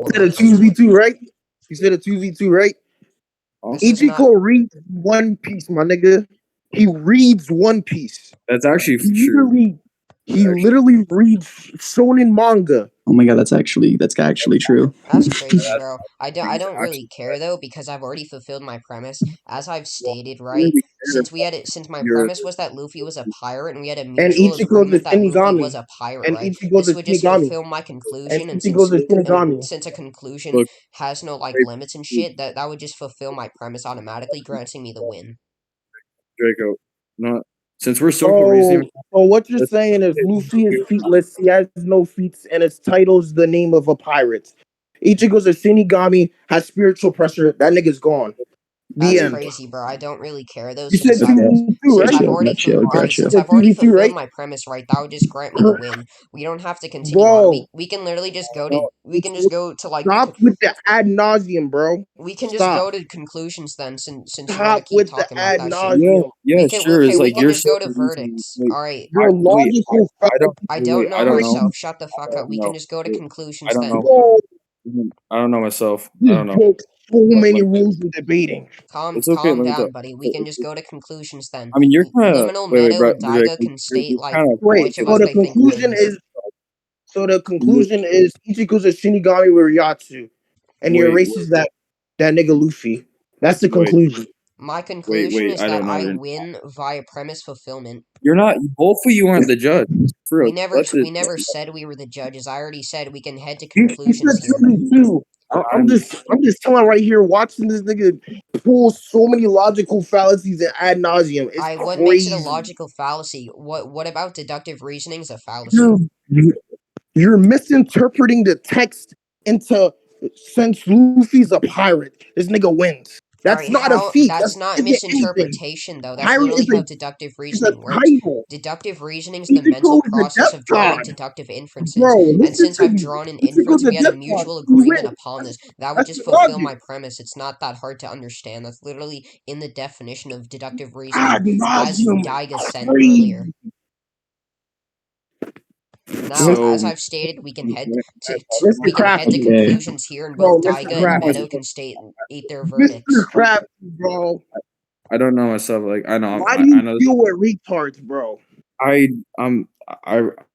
You said a 2v2, right? You said a 2v2, right? This is not. Ichigo reads One Piece, my nigga. He reads One Piece. That's actually true. He literally reads shonen manga. Oh my god, that's actually true. That's crazy, bro. I don't really care though because I've already fulfilled my premise. As I've stated, right? Since my premise was that Luffy was a pirate and we had a And mutual Ichigo's a agreement that Luffy was Shinigami. a pirate, And right? Ichigo's This a would just Shinigami. fulfill my And conclusion, and Ichigo's a Shinigami. since a conclusion Look, has no like limits and shit, that would just fulfill my premise automatically, granting me the win. Draco, no. Since we're social reasoning, So what you're saying is Luffy is feetless. He has no feats, and his title's the name of a pirate. Ichigo's a Shinigami, has spiritual pressure. That nigga's gone. The That's end. crazy, bro. I don't really care though. You said Since I've 2v2, right? since I've already fulfilled my premise, right? That would just grant me the win. We don't have to continue on. Bro, We can literally just go to like stop with the ad nauseum, bro. we can just Stop. go to conclusions then, since you want to Stop keep with the talking about ad that shit. nauseum. yeah, sure. It's We like can you're just go to social verdicts. reasoning. All right. Your logical I don't know I don't myself. know. Shut the fuck up. We No, can just go to I conclusions don't then. know. Bro, I don't know myself. I you don't know. broke so But, many like, rules in debating. it's okay. Calm down, buddy. We can just go to conclusions then. I mean, you're kind of Liminal wait, Meadow and Drake, Daiga can state like kind of Wait, which of so us the they think conclusion wins. is Ichigo's a Shinigami with Ryatsu, and he wait, erases that nigga Luffy. That's the wait, conclusion. My conclusion wait. is I that don't know. I win via premise fulfillment. You're not. Both of you aren't the judge. For real. We never said we were the judges. I already said we can head to You conclusions said here. 2v2. I'm just telling right here, watching this nigga pull so many logical fallacies and ad nauseum. It's crazy. What makes it a logical fallacy? What about deductive reasoning is a fallacy? You're misinterpreting the text into since Luffy's a pirate, this nigga wins. That's not a feat. That's not misinterpretation though. That's Pirate literally is how deductive reasoning works. title. Deductive reasoning is the mental process of drawing deductive inferences. Bro, And since I've drawn an inference, we had a mutual agreement upon this. That would just fulfill my premise. It's not that hard to understand. That's literally in the definition of deductive reasoning, as Daiga said earlier. Now, as I've stated, we can head to conclusions here, and both Daiga and Meadow can state their verdicts. Mr. Crafty, bro. I don't know myself. Like I know. Why do you deal with retards, bro? I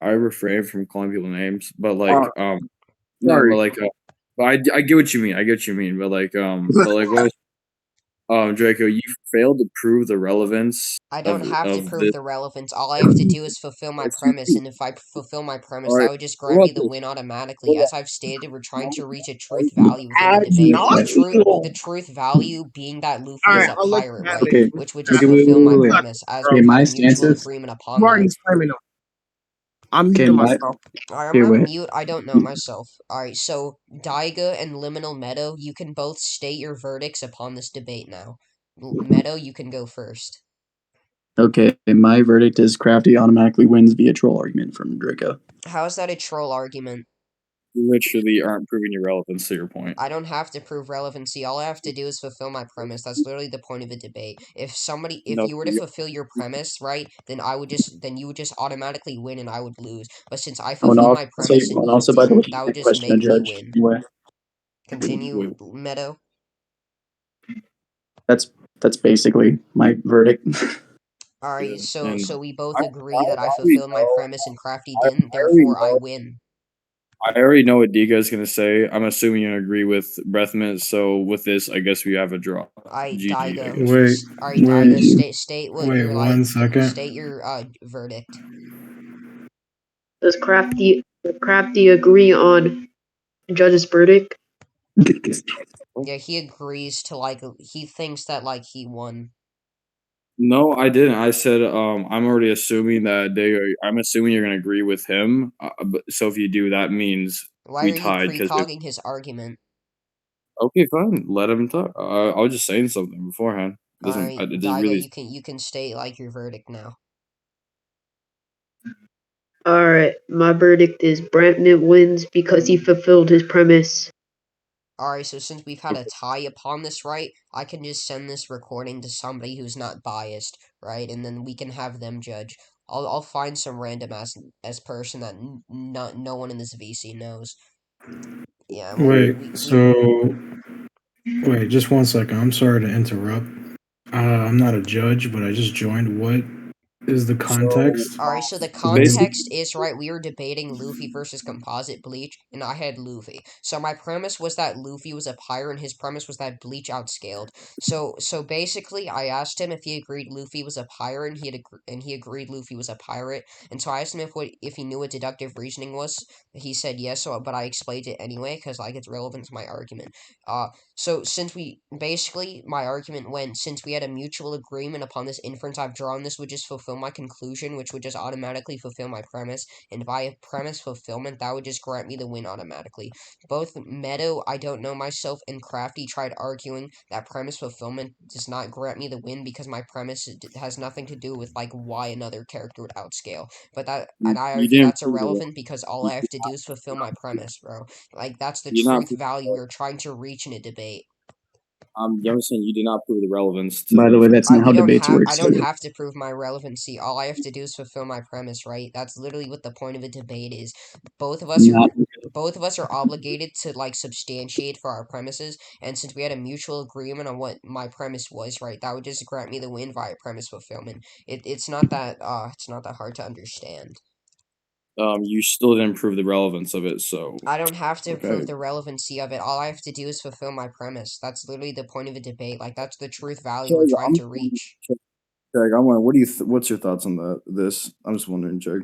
refrain from calling people names, but like no, but like but I get what you mean. I get what you mean, but like what was Draco, you failed to prove the relevance. I don't have to prove the relevance. All I have to do is fulfill my premise, and if I fulfill my premise, that would just grant me the win automatically. As I've stated, we're trying to reach a truth value within the debate. The truth value being that Luffy is a pirate, right? Which would just fulfill my premise, as we had a mutual agreement upon that. I'm muting myself. Alright, I'm gonna mute. I don't know myself. Alright, so Daiga and Liminal Meadow, you can both state your verdicts upon this debate now. Meadow, you can go first. Okay, my verdict is Crafty automatically wins via troll argument from Draco. How is that a troll argument? You literally aren't proving your relevance to your point. I don't have to prove relevancy. All I have to do is fulfill my premise. That's literally the point of a debate. If you were to fulfill your premise, right, then you would just automatically win and I would lose. But since I fulfilled my premise and you didn't, that would just make me win. Anyway. Continue, Meadow. That's basically my verdict. Alright, so we both agree that I fulfilled my premise and Crafty didn't, therefore I win. I already know what Dika is gonna say. I'm assuming you agree with Breathmint, so with this, I guess we have a draw. Daigo. Wait, Daigo, state what wait, you're 1 second. State your verdict. Does Crafty agree on judge's verdict? Yeah, he agrees to he thinks that he won. No, I didn't. I said I'm already assuming that I'm assuming you're gonna agree with him. So if you do, that means why we tied. Why are you pre-cogging his argument? Okay, fine. Let him talk. I was just saying something beforehand. Alright, Daigo, you can state your verdict now. Alright, my verdict is Brantman wins because he fulfilled his premise. Alright, so since we've had a tie upon this, right, I can just send this recording to somebody who's not biased, right, and then we can have them judge. I'll find some random as person that no one in this VC knows. Yeah. Wait, just 1 second. I'm sorry to interrupt. I'm not a judge, but I just joined. What is the context? Alright, so the Basically, context is, right, we were debating Luffy versus Composite Bleach, and I had Luffy. So my premise was that Luffy was a pirate, and his premise was that Bleach outscaled. So basically, I asked him if he agreed Luffy was a pirate, and he agreed Luffy was a pirate. And so I asked him if he knew what deductive reasoning was. He said yes, but I explained it anyway, because, like, it's relevant to my argument. So my argument went, since we had a mutual agreement upon this inference I've drawn, this would just fulfill my conclusion, which would just automatically fulfill my premise, and by premise fulfillment, that would just grant me the win automatically. Both Meadow, I don't know myself, and Crafty tried arguing that premise fulfillment does not grant me the win because my premise has nothing to do with, like, why another character would outscale. And I you argue didn't that's prove the irrelevant because all I have to do is fulfill my premise, bro. Like, that's the you did not truth prove value we're trying to reach in a debate. I'm saying you did not prove the relevance to By the way, Luffy. that's not how debates work, I sir. don't have to prove my relevancy. All I have to do is fulfill my premise, right? That's literally what the point of a debate is. Both of us are Not both of us are obligated to, like, substantiate for our premises, and since we had a mutual agreement on what my premise was, right, that would just grant me the win via premise fulfillment. It's not that hard to understand. You still didn't prove the relevance of it, so I don't have to okay. prove the relevancy of it. All I have to do is fulfill my premise. That's literally the point of a debate. Like, that's the truth value we're trying to reach. Jake, I'm wondering, what do you? What's your thoughts on this? I'm just wondering, Jake.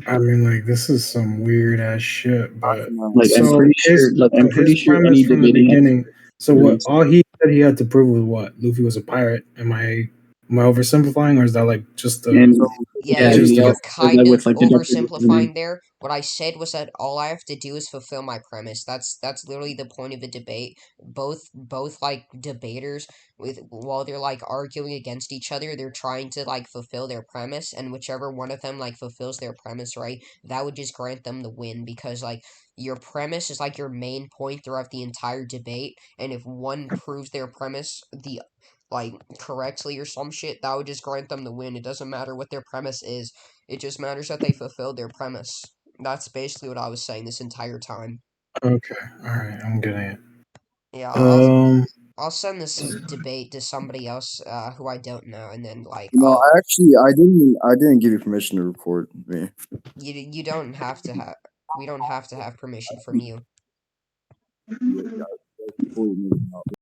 I mean, like, this is some weird ass shit, but like I'm so pretty sure. Like I'm his pretty sure premise any from the debating. beginning. So what? Anyways, All he said he had to prove was what? Luffy was a pirate. Am I oversimplifying, or is that like just the and Yeah, yeah, just he the you're also said that kind of with like deductive reasoning. oversimplifying there. What I said was that all I have to do is fulfill my premise. That's literally the point of a debate. Both like debaters, with while they're, like, arguing against each other, they're trying to, like, fulfill their premise, and whichever one of them, like, fulfills their premise, right, that would just grant them the win because, like, your premise is, like, your main point throughout the entire debate, and if one proves their premise like, correctly or some shit, that would just grant them the win. It doesn't matter what their premise is. It just matters that they fulfilled their premise. That's basically what I was saying this entire time. Okay, all right, I'm getting it. Yeah, I'll send this debate to somebody else who I don't know, and then, like, No, I didn't give you permission to record me. you don't have to have we don't have to have permission from you. Yeah, before you move out.